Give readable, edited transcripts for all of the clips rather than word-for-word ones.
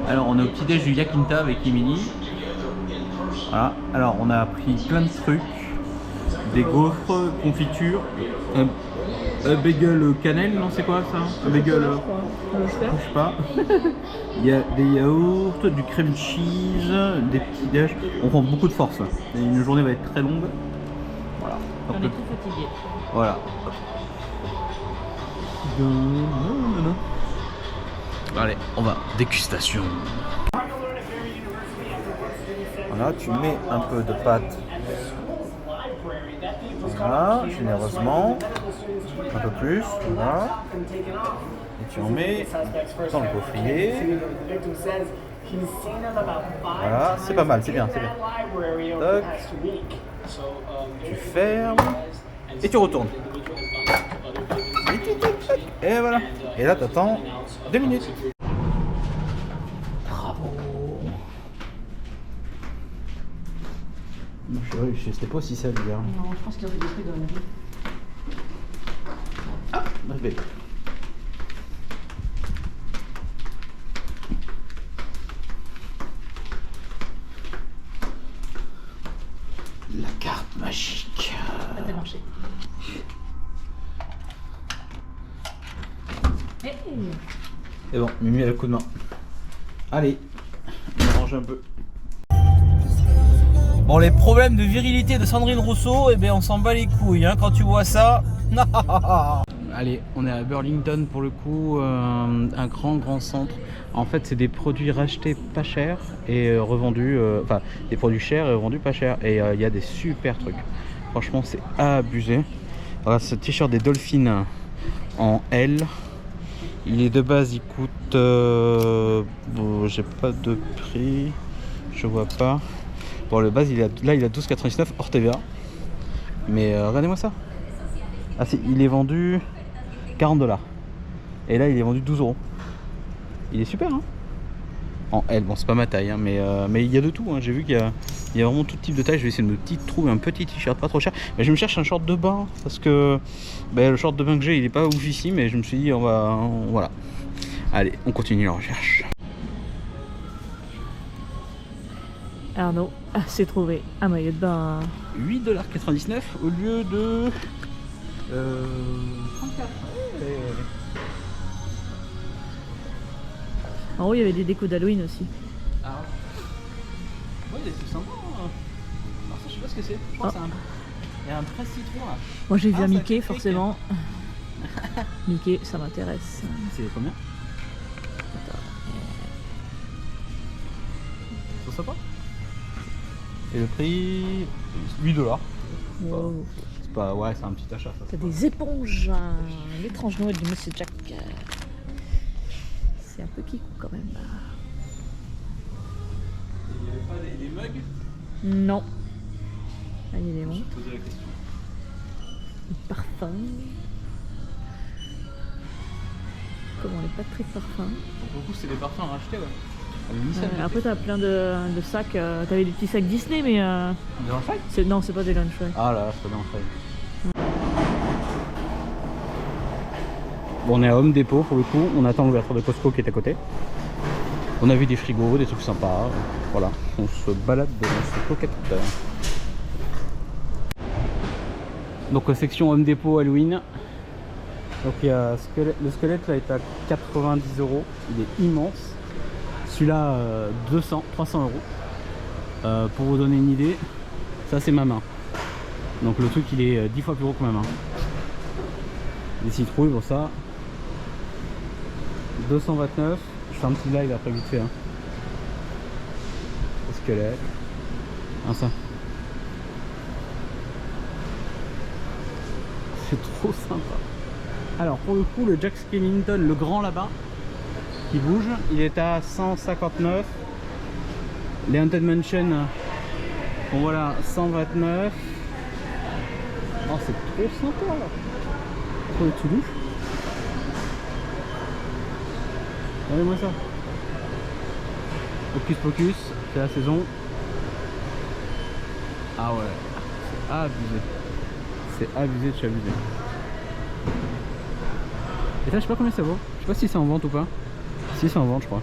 Alors on est au petit déj du Yakinta avec Emily. Voilà, alors on a pris plein de trucs. Des gaufres, confitures, un bagel cannelle, non c'est quoi ça? Un bagel, je sais pas. Il y a des yaourts, du crème cheese, des petits déj. On prend beaucoup de force là. Une journée va être très longue. Voilà. On est tout fatigué. Voilà. Allez, on va. Dégustation. Voilà, tu mets un peu de pâte. Voilà, généreusement. Un peu plus. Voilà. Et tu en mets dans le gaufrier. Voilà, c'est pas mal, c'est bien, c'est bien. Toc. Tu fermes. Et tu retournes. Et voilà. Et là, t'attends 2 minutes. Bravo. Je sais pas si ça veut dire. Non, je pense qu'il y aurait des trucs dans la vie. Ah, je vais. La carte magique. Ça a marché. C'est bon, Mimi a le coup de main. Allez, on range un peu. Bon, les problèmes de virilité de Sandrine Rousseau, eh bien on s'en bat les couilles hein, quand tu vois ça. Allez, on est à Burlington pour le coup, un grand centre. En fait, c'est des produits rachetés pas cher et revendus, enfin des produits chers et revendus pas cher. Et il y a des super trucs. Franchement, c'est abusé. Voilà, ce t-shirt des Dolphins en L. Il est de base, il coûte. Bon, j'ai pas de prix, je vois pas. Bon, le base, il a 12,99 hors TVA. Mais regardez-moi ça. Ah, si, il est vendu 40$. Et là, il est vendu 12€. Il est super, hein. En L, bon, c'est pas ma taille, hein, mais il y a de tout. Hein. J'ai vu qu'il y a vraiment tout type de taille. Je vais essayer de me trouver un petit t-shirt pas trop cher. Mais je me cherche un short de bain parce que le short de bain que j'ai, il est pas ouf ici. Mais je me suis dit, voilà. Allez, on continue la recherche. Arnaud s'est trouvé un maillot de bain. 8,99$ au lieu de 34. En haut, il y avait des décos d'Halloween aussi. Ah ouais, c'est sympa. Alors ça, je sais pas ce que c'est. Je crois que c'est il y a un presse citron là. Moi, j'ai vu un Mickey, forcément. Mickey, ça m'intéresse. C'est combien? C'est sympa. Et le prix 8$. Wow. C'est pas, ouais, c'est un petit achat ça. T'as des éponges, l'étrange Noël du Monsieur Jack. C'est un peu kikou quand même. Il n'y avait pas des mugs? Non. Ah, il y a des Je montres. me posais la question. Des parfums. Comme on n'est pas très parfum. Pour le coup, c'est des parfums à racheter, ouais. Après, t'as plein de sacs. T'avais des petits sacs Disney, mais. Des Lunchfly? Non, c'est pas des Lunchfly. Ah là, c'est pas des Lunchfly. Bon, on est à Home Depot pour le coup. On attend l'ouverture de Costco qui est à côté. On a vu des frigos, des trucs sympas. Voilà, on se balade dans ce coquette. Donc, section Home Depot Halloween. Donc, il y a le squelette là est à 90€. Il est immense. Celui-là, 300€. Pour vous donner une idée, ça c'est ma main. Donc le truc il est 10 fois plus gros que ma main. Les citrouilles, bon ça, 229. Je fais un petit live après vite fait. Hein. Le squelette. Ah ça. C'est trop sympa. Alors pour le coup, le Jack Skellington, le grand là-bas, qui bouge, il est à 159. Les Haunted Mansion, bon voilà, 129. Oh, c'est trop sympa là. Trop tout doux. Regardez-moi ça. Hocus Pocus, c'est la saison. Ah ouais, c'est abusé. C'est abusé de chez abusé. Et ça, je sais pas combien ça vaut. Je sais pas si c'est en vente ou pas. Si, c'est en vente, je crois.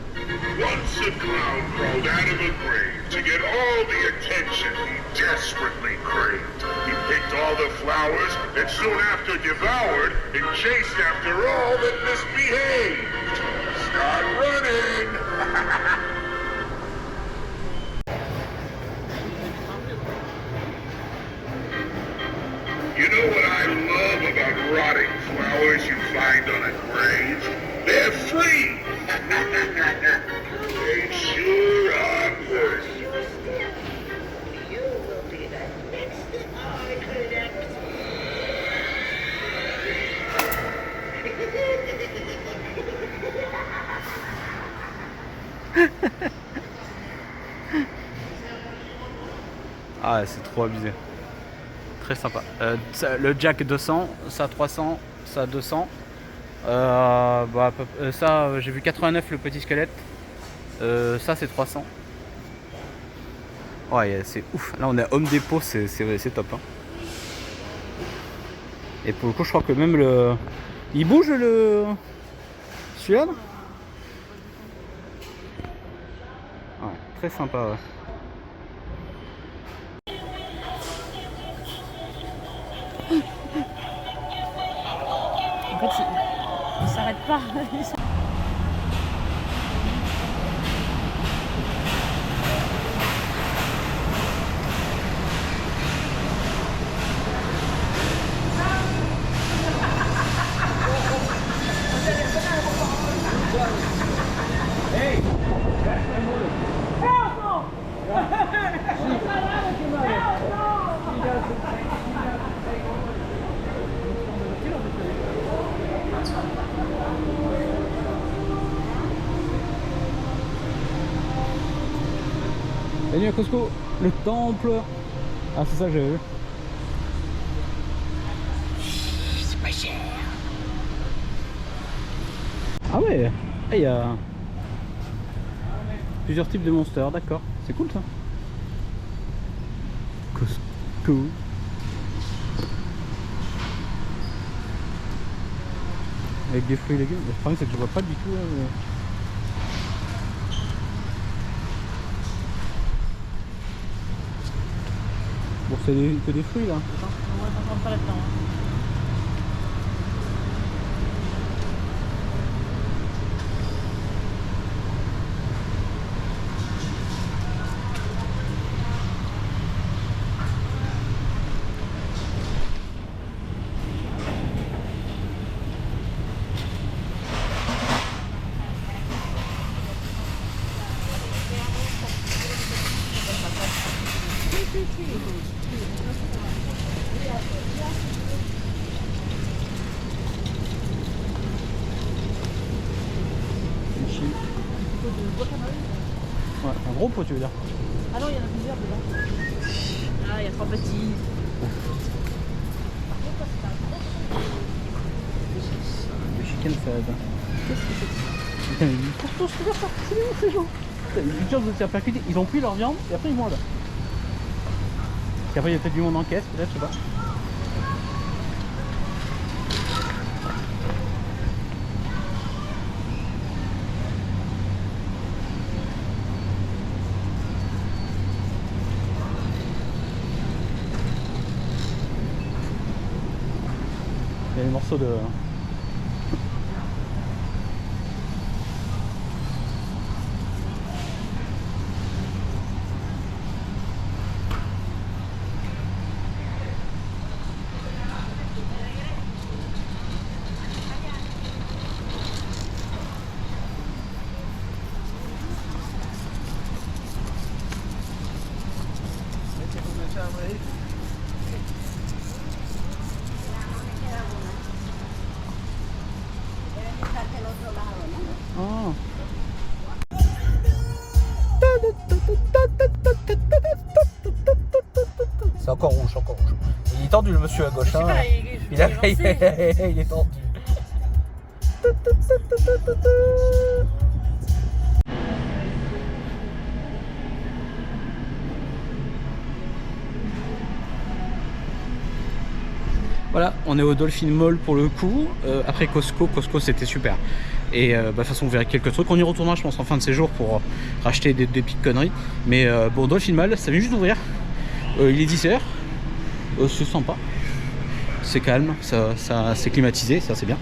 Once a clown crawled out of a grave to get all the attention he desperately craved. He picked all the flowers and soon after devoured and chased after all that misbehaved. Start running! You know what I love about rotting flowers you find on a grave? They're free! They sure are worth it. You will be the next art collector. Ah, c'est trop abusé. Très sympa. Le Jack 200, ça 300, ça 200. Ça, j'ai vu 89 le petit squelette. Ça, c'est 300. Ouais, c'est ouf. Là, on est à Home Depot, c'est top. Hein. Et pour le coup, je crois que même le. Il bouge le. Celui-là là. Ouais, très sympa. Ouais. En fait, il s'arrête pas. Bienvenue à Costco, le temple. Ah, c'est ça que j'avais vu. C'est pas cher. Ah ouais, il y a plusieurs types de monsters, d'accord. C'est cool ça. Costco. Avec des fruits et légumes. Le problème c'est que je vois pas du tout. Bon, c'est que des fruits là. Attends, on va pas là-dedans. Hein. Ouais, un gros pot tu veux dire. Ah non, il y en a plusieurs dedans. Ah, il y a 3 petits. Le chicken salad. Qu'est-ce que c'est que ça? Putain, ils pourtant je te jure, c'est ouf ces gens. Ils tirent de se faire percuter, ils ont pris leur viande et après ils mordent. Et après il y a peut-être du monde en caisse, peut-être, je sais pas. Il y a des morceaux de... Oh. C'est encore rouge, encore rouge. Il est tendu le monsieur à gauche. Hein. Il est tendu. Voilà, on est au Dolphin Mall pour le coup. Après Costco, Costco c'était super. Et de toute façon, on verra quelques trucs. On y retournera, je pense, en fin de séjour pour racheter des petites conneries. Mais bon, Dolphin Mall, ça vient juste d'ouvrir. Il est 10h. C'est sympa. C'est calme, ça c'est climatisé, ça c'est bien.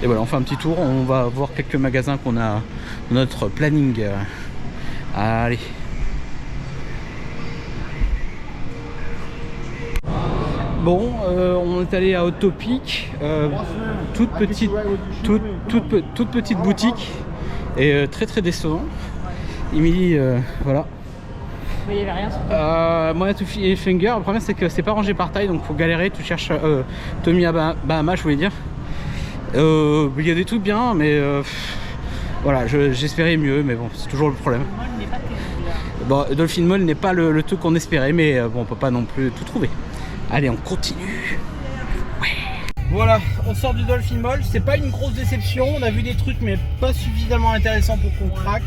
Et voilà, on fait un petit tour. On va voir quelques magasins qu'on a dans notre planning. Allez. Bon, on est allé à Hot Topic, toute petite boutique et très décevant. Emily, voilà. Mais il n'y avait rien. Moi, et Finger, le problème c'est que c'est pas rangé par taille, donc faut galérer. Tu cherches Tommy à Bahama, je voulais dire. Il y a des trucs bien, mais voilà, j'espérais mieux, mais bon, c'est toujours le problème. Bon, Dolphin Mall n'est pas le truc qu'on espérait, mais bon, on peut pas non plus tout trouver. Allez, on continue. Ouais. Voilà, on sort du Dolphin Mall. C'est pas une grosse déception. On a vu des trucs, mais pas suffisamment intéressants pour qu'on craque.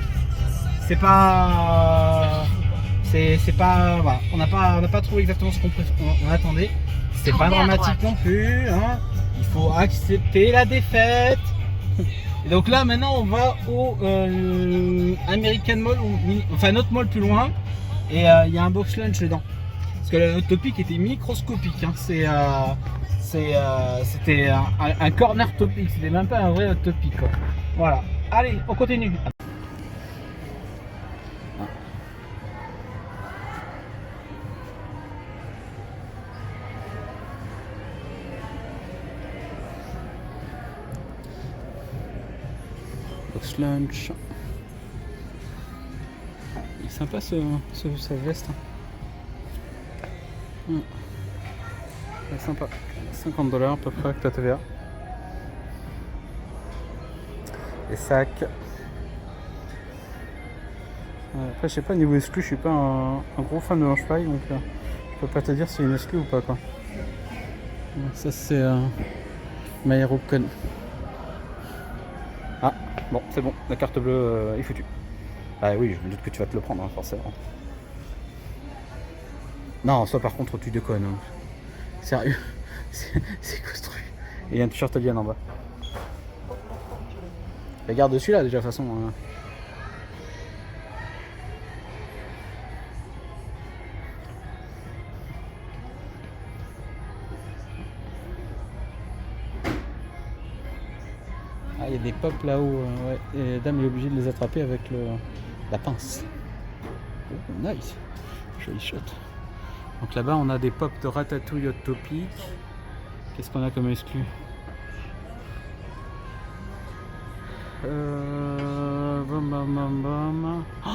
C'est pas. Voilà. On n'a pas trouvé exactement ce qu'on attendait. C'est pas dramatique non plus. Hein. Il faut accepter la défaite. Et donc là, maintenant, on va au American Mall, enfin notre mall plus loin. Et il y a un box lunch dedans. Parce que le Hot Topic était microscopique, hein. C'était un corner topic, c'était même pas un vrai Hot Topic, quoi. Voilà, allez, on continue. Box lunch. Il est sympa sa veste. C'est sympa, 50$ à peu près avec la TVA. Les sacs. Après je sais pas, niveau exclu, je suis pas un gros fan de Lunchpail, donc je peux pas te dire si c'est une exclu ou pas, quoi. Ça c'est MyHeroCon. Ah bon, c'est bon, la carte bleue est foutue. Ah oui, je me doute que tu vas te le prendre, hein, forcément. Non, ça par contre tu déconnes. Hein. Sérieux, c'est construit. Et il y a un t-shirt alien en bas. Regarde dessus là déjà de toute façon. Ah, il y a des pops là-haut. Ouais. Et la dame est obligée de les attraper avec la pince. Oh, nice. Joli shot. Donc là-bas on a des pops de Ratatouille Hot Topic. Qu'est-ce qu'on a comme exclu? Bam bam bam bam. Oh,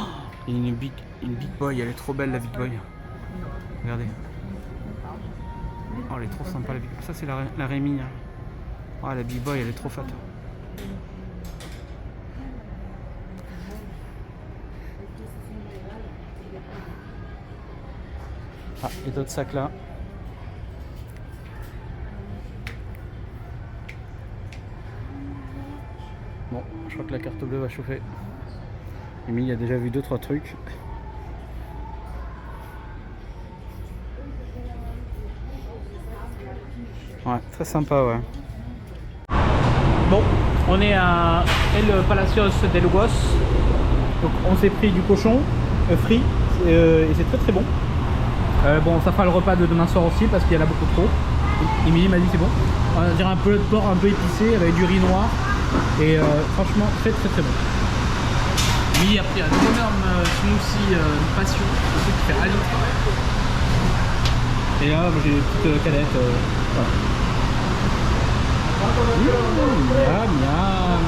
il y a une big boy, elle est trop belle la big boy. Regardez. Oh elle est trop sympa la big boy. Ça c'est la Rémi. Hein. Oh la big boy elle est trop fat. Ah, et d'autres sacs là. Bon, je crois que la carte bleue va chauffer. Emile a déjà vu 2-3 trucs. Ouais, très sympa, ouais. Bon, on est à El Palacios de Lugos. Donc on s'est pris du cochon frit et c'est très bon. Bon, ça fera le repas de demain soir aussi parce qu'il y en a beaucoup trop. Émilie m'a dit c'est bon. On va dire un peu de porc un peu épicé avec du riz noir. Et franchement très bon. Émilie a pris un énorme smoothie passion, un truc qui fait à litre. Et là j'ai une petite canette. Voilà. Miam miam.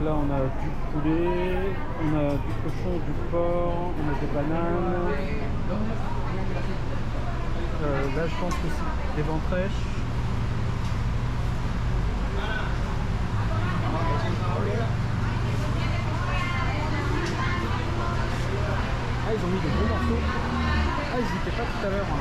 Là on a du poulet, on a du cochon, du porc, on a des bananes. Là je pense que c'est des ventrèches. Ah ils ont mis de bons morceaux. Ah ils y étaient pas tout à l'heure. Hein.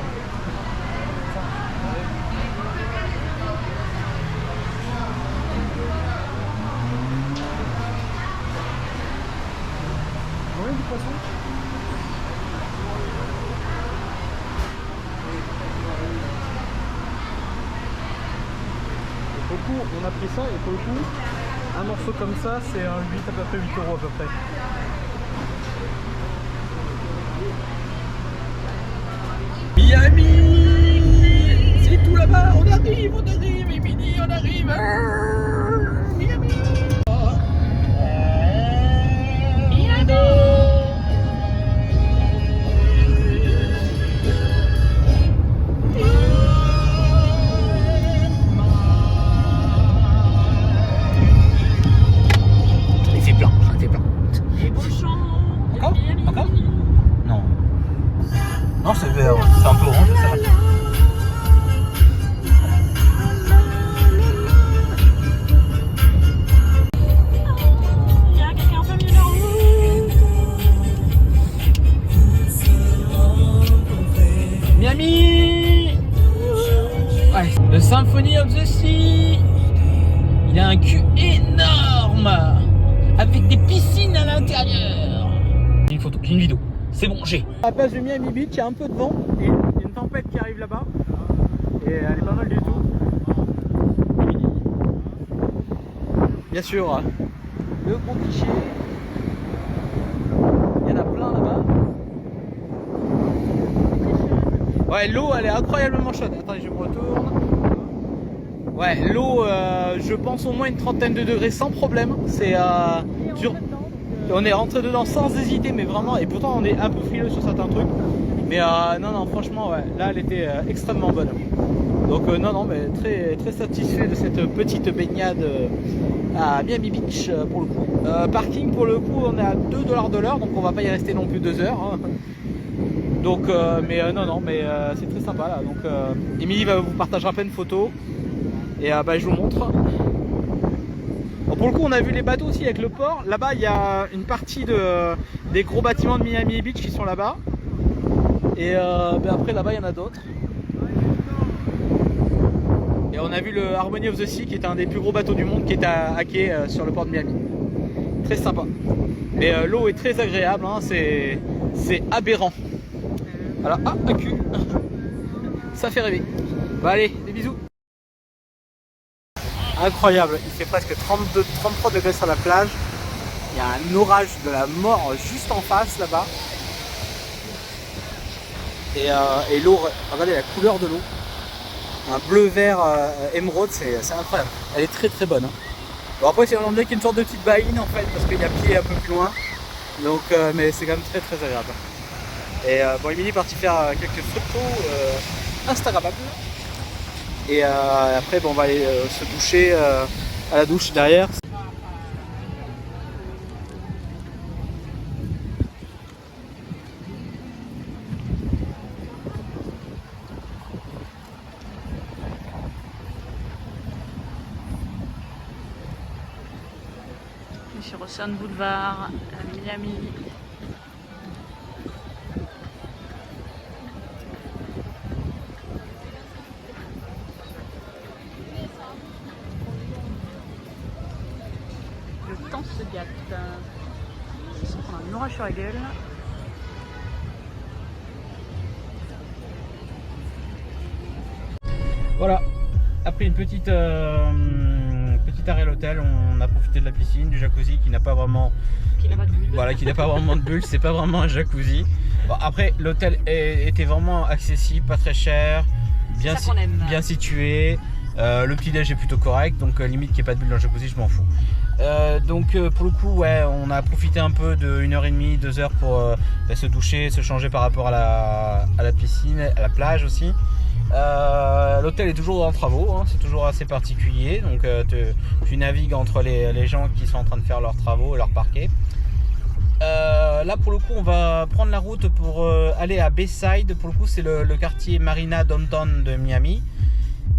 coup, on a pris ça et pour le coup, un morceau comme ça, c'est un 8, à peu près 8 € à peu près. Miami! C'est tout là-bas, on arrive, Émilie, on arrive! Miami! Il fait plein. Et beau champ. Encore? Non. Non, c'est vert, c'est un peu orange, ça. Il y a quelqu'un un peu mieux là-haut. Miami! Ouais, le Symphony of the Sea. Il a un cul énorme avec des piscines à l'intérieur. Une photo, une vidéo. C'est bon, j'ai. À la place de Miami Beach, il y a un peu de vent et une tempête qui arrive là-bas. Et elle est pas mal du tout. Bien sûr, le gros cliché. Il y en a plein là-bas. Ouais, l'eau elle est incroyablement chaude. Attendez, je me retourne. Ouais, l'eau, je pense au moins une trentaine de degrés sans problème. C'est dur. On est rentré dedans sans hésiter, mais vraiment, et pourtant on est un peu frileux sur certains trucs. Mais non, franchement, ouais, là elle était extrêmement bonne. Donc non, mais très, très satisfait de cette petite baignade à Miami Beach pour le coup. Parking pour le coup, on est à 2 $ de l'heure, donc on va pas y rester non plus 2 heures. Hein. Donc, non, mais c'est très sympa là. Donc, Émilie va vous partager plein de photos et je vous montre. Bon, pour le coup, on a vu les bateaux aussi avec le port. Là-bas, il y a une partie des gros bâtiments de Miami Beach qui sont là-bas. Et après, là-bas, il y en a d'autres. Et on a vu le Harmony of the Sea qui est un des plus gros bateaux du monde qui est à quai sur le port de Miami. Très sympa. Mais l'eau est très agréable, hein, c'est aberrant. Alors, un cul. Ça fait rêver. Bah allez, des bisous. Incroyable, il fait presque 32, 33 degrés sur la plage. Il y a un orage de la mort juste en face là-bas. Et l'eau, regardez la couleur de l'eau. Un bleu vert émeraude, c'est incroyable. Elle est très très bonne. Hein. Bon après c'est un endroit qui est une sorte de petite baïne en fait parce qu'il y a pied un peu plus loin. Donc mais c'est quand même très très agréable. Et bon, Émilie est partie faire quelques photos instagrammables. Et après bon, on va aller se doucher à la douche derrière. Sur Ocean Boulevard à Miami. Le temps se gâte. On a un orage sur la gueule. Voilà, après une petite arrêt à l'hôtel, on a profité de la piscine, du jacuzzi qui n'a pas vraiment voilà, qui n'a pas vraiment de bulles, c'est pas vraiment un jacuzzi. Bon, après l'hôtel était vraiment accessible, pas très cher, bien situé. Le petit déj est plutôt correct, donc limite qu'il n'y ait pas de bulles dans le jacuzzi, je m'en fous. Donc pour le coup, ouais, on a profité un peu de 1h30, 2 heures pour se doucher, se changer par rapport à la piscine, à la plage aussi. L'hôtel est toujours en travaux, hein, c'est toujours assez particulier, donc tu navigues entre les gens qui sont en train de faire leurs travaux et leur parquet. Là pour le coup on va prendre la route pour aller à Bayside. Pour le coup c'est le quartier Marina Downtown de Miami.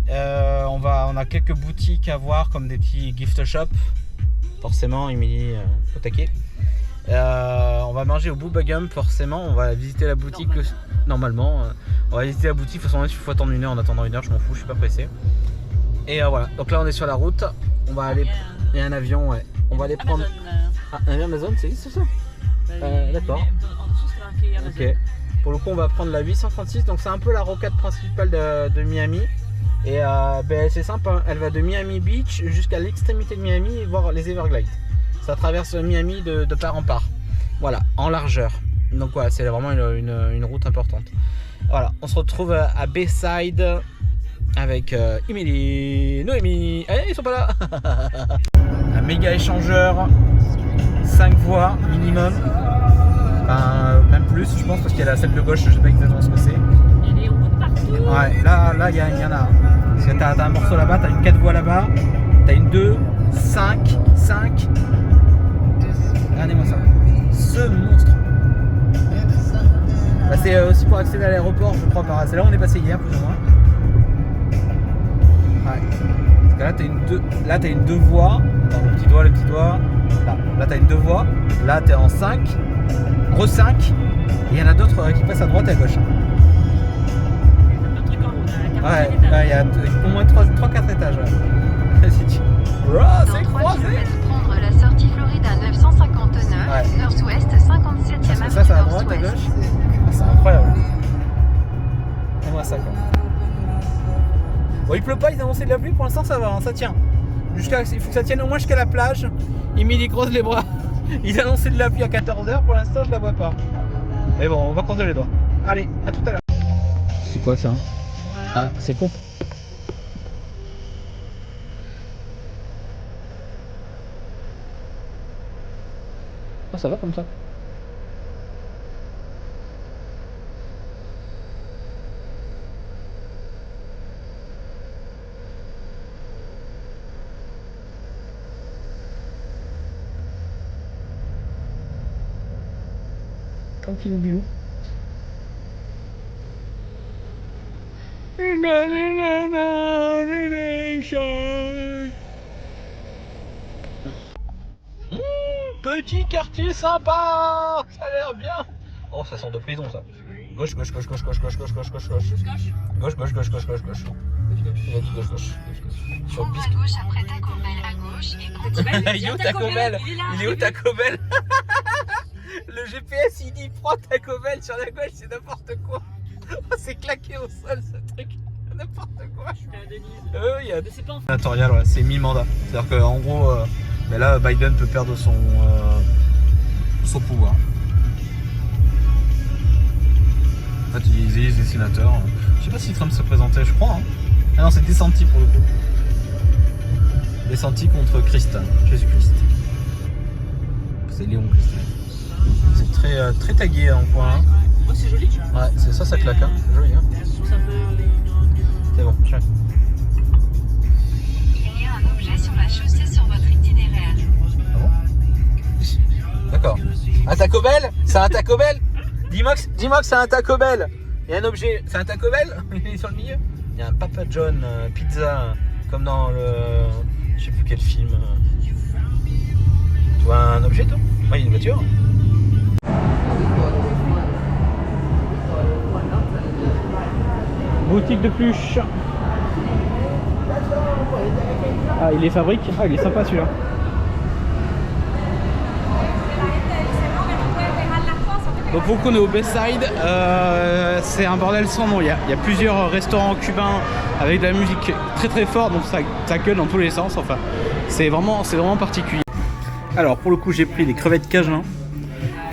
On a quelques boutiques à voir comme des petits gift shops. Forcément Émilie au taquet. On va manger au Bubba Gump forcément. On va visiter la boutique normalement. On va visiter la boutique. De toute façon il faut attendre 1 heure. En attendant 1 heure je m'en fous, je suis pas pressé. Et voilà, donc là on est sur la route. On va aller. Il y a un avion, ouais. On va aller prendre. Ah, un avion Amazon, c'est ça? D'accord. Ok. Pour le coup, on va prendre la 836. Donc, c'est un peu la rocade principale de Miami. Et c'est sympa, elle va de Miami Beach jusqu'à l'extrémité de Miami et voir les Everglades. Ça traverse Miami de part en part. Voilà, en largeur. Donc voilà, c'est vraiment une route importante. Voilà, on se retrouve à Bayside avec Emily, Noémie. Eh, ils sont pas là. Un méga échangeur, 5 voies minimum. Enfin, même plus, je pense, parce qu'il y a la celle de gauche, je sais pas exactement ce que c'est. Il y a des routes partout. Ouais, là, il y en a. Parce que t'as un morceau là-bas, t'as une 4 voies là-bas, t'as une 2, 5. Regardez-moi ça. Ce monstre. Bah, c'est aussi pour accéder à l'aéroport, je crois. C'est là où on est passé hier, plus ou moins. Ouais. Parce que là, t'as une 2 voies. Attends, le petit doigt. Là t'as une 2 voies. Là, t'es en 5. Re-5. Et il y en a d'autres qui passent à droite et à gauche. Un truc en haut, là, la Ouais, 40e étage. il y a au moins 3-4 étages. Ouais. C'est Dans 3 croisé. km, prendre la sortie Florida 959, Ouais. nord-ouest, 57e Ça, avenue c'est à droite, à nord-ouest. gauche. Ah, c'est incroyable. Et moi ça quoi. Bon, il pleut pas, ils ont annoncé de la pluie, pour l'instant ça va, hein, ça tient. Il faut que ça tienne au moins jusqu'à la plage. Emily croise les bras. Ils ont annoncé de la pluie à 14h, pour l'instant je la vois pas. Mais bon, on va croiser les doigts. Allez, à tout à l'heure. C'est quoi ça? Ah, c'est con. Oh, ça va comme ça. Tranquille bilou. Petit quartier sympa, ça a l'air bien. Oh, ça sent de prison ça. Gauche. Gauche. Il a dit gauche. Sur Prendre à gauche après Taco Bell à gauche et continuer. il est où Taco Bell? Il est où Taco Bell? Le GPS il dit prends Taco Bell sur la gauche, c'est n'importe quoi. Oh, c'est claqué au sol ce truc. N'importe quoi. Il y a Mais c'est pas en sénatorial, ouais, c'est mi-mandat. C'est-à-dire qu'en gros, mais là Biden peut perdre son pouvoir. En fait, ils élisent des sénateurs. Je sais pas si Trump se présentait, je crois. Hein. Ah non, c'est DeSantis pour le coup. DeSantis contre Christ, Jésus-Christ. C'est Léon Christ. C'est très tagué en coin. Hein. Oh, c'est joli. Ouais, c'est ça claque. Hein. Joli. Hein. Ça peut. C'est bon, tiens. Il y a un objet sur la chaussée sur votre itinéraire. Ah bon? D'accord. Un Taco Bell? C'est un Taco Bell? Dis-moi que c'est un Taco Bell. Il y a un objet. C'est un Taco Bell? Il est sur le milieu. Il y a un Papa John pizza comme dans le. Je sais plus quel film. Tu vois un objet toi? Ouais, il y a une voiture. Boutique de pluche. Ah, il les fabrique. Ah, il est sympa celui-là. Donc pour le coup, on est au Bayside, c'est un bordel sans nom. Il y a plusieurs restaurants cubains avec de la musique très forte, donc ça gueule dans tous les sens. Enfin, c'est vraiment particulier. Alors pour le coup, j'ai pris des crevettes cajun.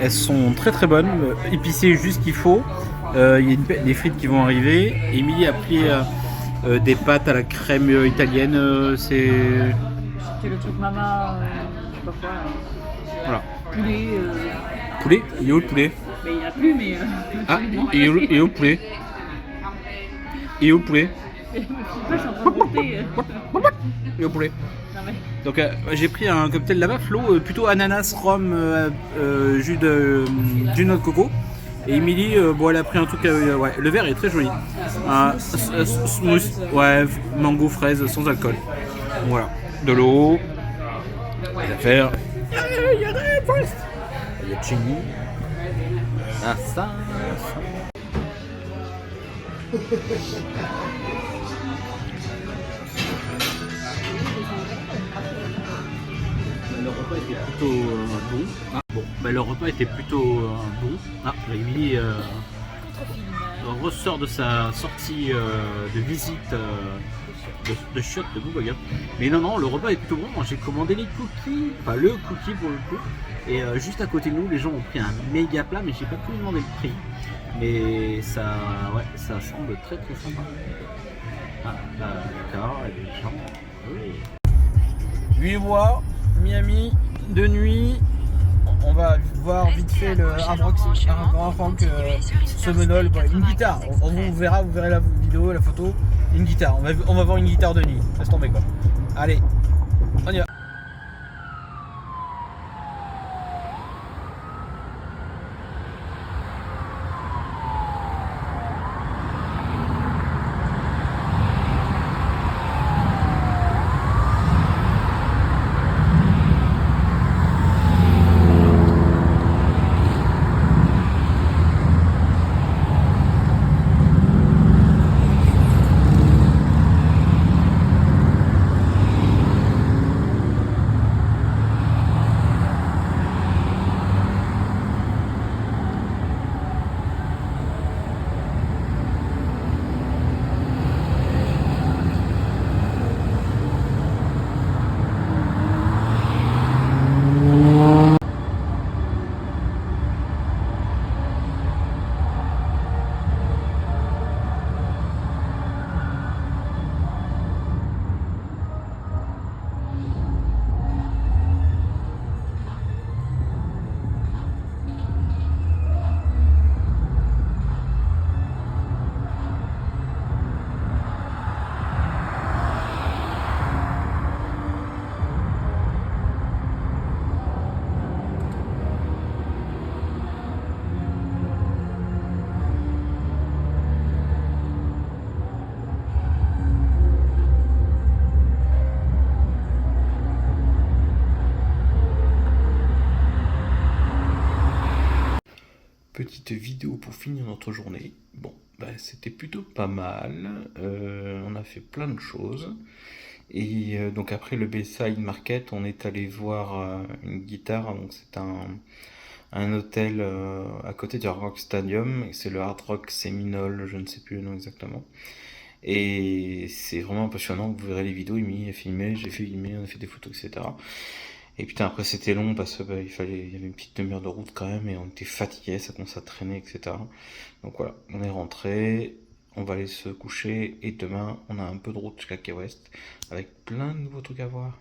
Elles sont très bonnes, épicées juste qu'il faut. Il y a des frites qui vont arriver. Émilie a pris des pâtes à la crème italienne. C'est le truc mama, je sais pas quoi. Voilà. Poulet. Poulet? Il est où le poulet? Mais il n'y en a plus, mais. Ah, il est où le poulet? Il est où le poulet? Je sais pas, je suis en train de goûter. Il est où le poulet? Non, mais. Donc j'ai pris un cocktail là-bas, Flo, plutôt ananas, rhum, jus de noix de coco. Et Emily, bon, elle a pris un truc, ouais, le verre est très joli. Smooth, ouais, mango fraise sans alcool. Donc, voilà, de l'eau, des affaires. Il y a Rainforest. Il y a Chini. Ah ça. Le repas était plutôt bon. Ah, bon, bah, le repas était plutôt bon. Ah, Emily. ressort de sa sortie de visite de shot de Bouboga. Mais non, le repas est plutôt bon. J'ai commandé les cookies, enfin le cookie pour le coup. Et juste à côté de nous, les gens ont pris un méga plat, mais j'ai pas pu demander le prix. Mais ça semble très sympa. Ah, d'accord, et les gens. Oui. 8 voix, Miami, de nuit. On va voir vite fait le Hard Rock Seminole, une guitare. Vous verrez la vidéo, la photo, une guitare. On va voir une guitare de nuit. Laisse tomber quoi. Allez, on y va. Petite vidéo pour finir notre journée. Bon, c'était plutôt pas mal. On a fait plein de choses. Et donc après le Bayside Market, on est allé voir une guitare. Donc c'est un hôtel à côté du Hard Rock Stadium. Et c'est le Hard Rock Seminole, je ne sais plus le nom exactement. Et c'est vraiment impressionnant. Vous verrez les vidéos, il a filmé, j'ai filmé, on a fait des photos, etc. Et putain, après c'était long parce que il y avait une petite demi-heure de route quand même et on était fatigué, ça commençait à traîner, etc. Donc voilà, on est rentré, on va aller se coucher et demain on a un peu de route jusqu'à Key West avec plein de nouveaux trucs à voir.